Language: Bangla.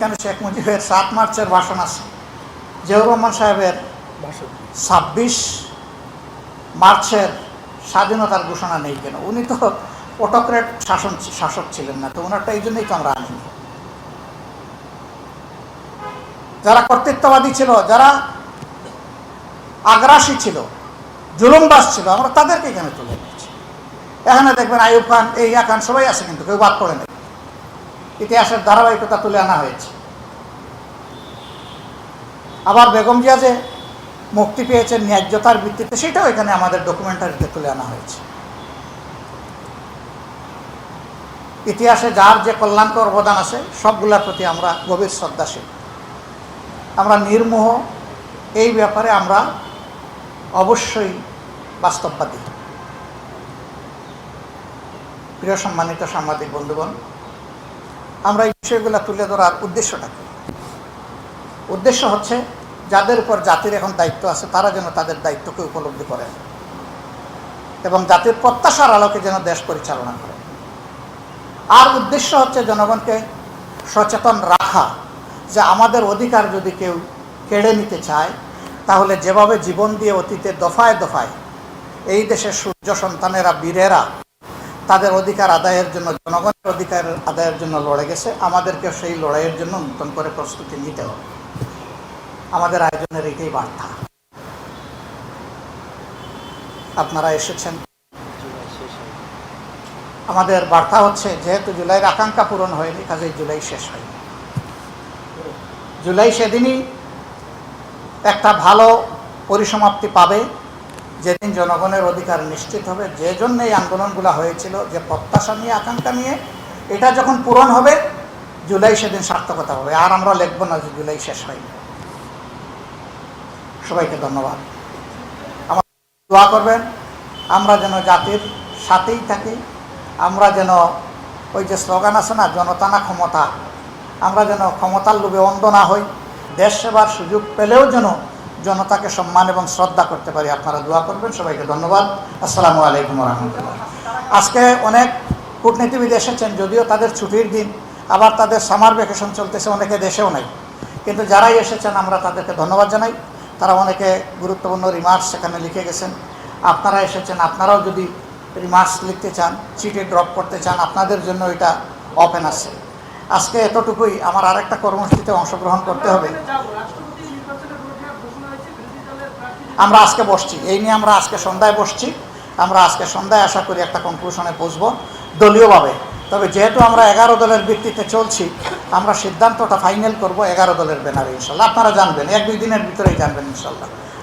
এখানে শেখ মুজিবের ৭ মার্চের ভাষণ আছে, জিয়াউর রহমান সাহেবের ২৬ মার্চের স্বাধীনতার ঘোষণা নেই কেন? উনি তো অটোক্রেট শাসক ছিলেন না, তো ওনারটা এই জন্যই তো আমরা আনিনি। যারা কর্তৃত্ববাদী ছিল, যারা আগ্রাসী ছিল, জুলুমবাজ ছিল, আমরা তাদেরকে এখানে তুলে নিয়েছি। এখানে দেখবেন আইয়ুব খান, ইয়া খান সবাই আছে, কিন্তু কেউ বাদ পড়ে নেই। ইতিহাসের ধারাবাহিকতা তুলে আনা হয়েছে। আবার বেগম জিয়া যে মুক্তি পেয়েছেন ন্যায্যতার ভিত্তিতে, সেটাও এখানে আমাদের ডকুমেন্টারিতে তুলে আনা হয়েছে। ইতিহাসে যার যে কল্যাণকর অবদান আছে সবগুলোর প্রতি আমরা গভীর শ্রদ্ধাশীল, আমরা নির্মোহ। এই ব্যাপারে আমরা অবশ্যই বাস্তববাদী। প্রিয় সম্মানিত সাংবাদিক বন্ধুগণ, আমরা এই বিষয়গুলো তুলে ধরার উদ্দেশ্যটা কি? উদ্দেশ্য হচ্ছে যাদের উপর জাতির এখন দায়িত্ব আছে তারা যেন তাদের দায়িত্বকে উপলব্ধি করেন এবং জাতির প্রত্যাশার আলোকে যেন দেশ পরিচালনা করে। আর উদ্দেশ্য হচ্ছে জনগণকে সচেতন রাখা যে আমাদের অধিকার যদি কেউ কেড়ে নিতে চায়, তাহলে যেভাবে জীবন দিয়ে অতীতে দফায় দফায় এই দেশের সূর্য সন্তানেরা, বীরেরা তাদের অধিকার আদায়ের জন্য, জনগণের অধিকার আদায়ের জন্য লড়ে গেছে, আমাদেরকে সেই লড়াইয়ের জন্য নতুন করে প্রস্তুতি নিতে হবে। আমাদের আয়োজনের এইটাই বার্তা। আপনারা এসেছেন, আমাদের বার্তা হচ্ছে যেহেতু জুলাইয়ের আকাঙ্ক্ষা পূরণ হয়নি, কাজেই জুলাই শেষ হয়নি। জুলাই সেদিনই একটা ভালো পরিসমাপ্তি পাবে যেদিন জনগণের অধিকার নিশ্চিত হবে। যে জন্য এই আন্দোলনগুলো হয়েছিল, যে প্রত্যাশা নিয়ে, আকাঙ্ক্ষা নিয়ে, এটা যখন পূরণ হবে জুলাই সেদিন সার্থকতা হবে। আর আমরা লিখব না যে জুলাই শেষ হয়নি। সবাইকে ধন্যবাদ। আমার দোয়া করবেন আমরা যেন জাতির সাথেই থাকি, আমরা যেন ওই যে স্লোগান আছে না, জনতা না ক্ষমতা, আমরা যেন ক্ষমতার লোভে অন্ধ না হই, দেশ সেবার সুযোগ পেলেও যেন জনতাকে সম্মান এবং শ্রদ্ধা করতে পারি। আপনারা দোয়া করবেন। সবাইকে ধন্যবাদ। আসসালামু আলাইকুম রহমতুল্লাহ। আজকে অনেক কূটনীতিবিদ এসেছেন, যদিও তাদের ছুটির দিন, আবার তাদের সামার ভ্যাকেশন চলতেছে, অনেকে দেশেও নাই, কিন্তু যারাই এসেছেন আমরা তাদেরকে ধন্যবাদ জানাই। তারা অনেকে গুরুত্বপূর্ণ রিমার্কস সেখানে লিখে গেছেন। আপনারা এসেছেন, আপনারাও যদি রিমার্কস লিখতে চান, চিঠি ড্রপ করতে চান, আপনাদের জন্য এটা ওপেন আছে। আজকে এতটুকুই। আমার আরেকটা কর্মসূচিতে অংশগ্রহণ করতে হবে। আমরা আজকে বসছি, এই নিয়ে আমরা আজকে সন্ধ্যায় বসছি। আমরা আজকে সন্ধ্যায় আশা করি একটা কনক্লুশনে পৌঁছবো দলীয়ভাবে। তবে যেহেতু আমরা 11 দলের ভিত্তিতে চলছি, আমরা সিদ্ধান্তটা ফাইনাল করব 11 দলের ব্যানারে ইনশাল্লাহ। আপনারা জানবেন, 1-2 দিনের ভিতরেই জানবেন ইনশাল্লাহ।